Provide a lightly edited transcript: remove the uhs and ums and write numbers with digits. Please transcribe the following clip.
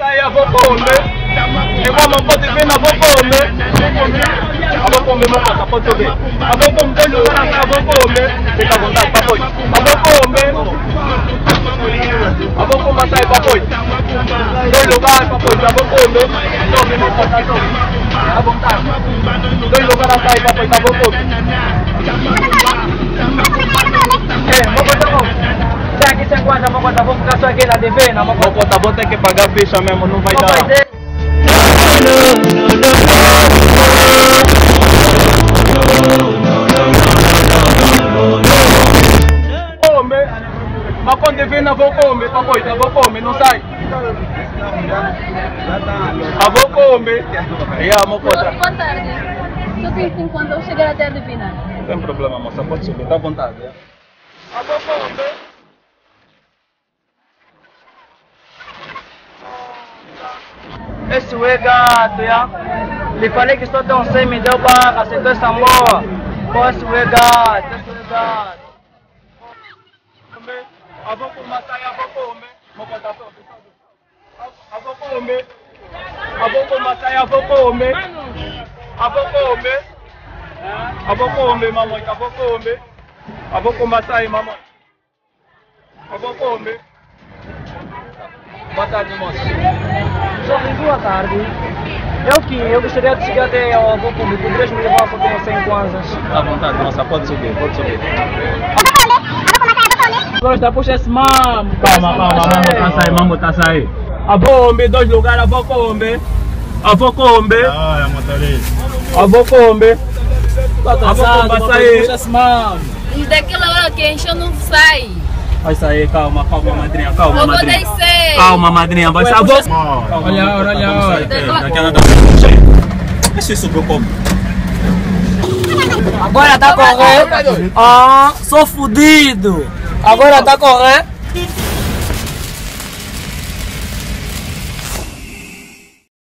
maçai, avô come. Igual não pode vir, avô come. Avô come, meu pai, pode subir. Avô come, dois lugares, avô come. Fica à vontade, papai. Avô come. Avô come maçai, papai. Dois lugares, papai, avô come. Sobe, meu pai, sobe. À vontade. Dois lugares, papai, avô come. Vou botar bom. Se aqui se enquadra, vou ficar só aqui na devena. Vou botar, vou ter que pagar ficha mesmo, não vai dar. Mas quando devena, vou comer, papai, vou comer, não sai. Vou comer. Boa tarde. Só tem 50, eu chegar até a devina. Não tem problema, moça, pode subir, tá à vontade. Vou comer. Esse é gato, já. Lhe falei que só tem um 100, me deu barra, aceitou essa moa. Esse é gato, esse é gato. Avô com maçai, avô comer. Vou botar pra você. Avô comer. Avô com maçai, avô comer. Avô comer. Avô comer, mamãe, avô comer. Avô com maçai, mamãe. Avô comer. Boa tarde, moça. Boa tarde. Eu gostaria de chegar até ao avô comer. Poderias me levar só com 100 kwanzas? À vontade, moça, pode subir, pode subir. Agora está puxa esse mamo. Calma, mamãe tá saindo. Avô comer, dois lugares, avô comer. Avô comer. Avô comer. Avô comer, sair. Puxa esse mamo. E daquela hora que encheu não sai. Vai sair, calma, madrinha, calma, madrinha. Vou descer. Calma, madrinha, vai sair. Olha a hora. Deixa isso pro povo. Agora tá correto. Sou fudido. Agora tá correto.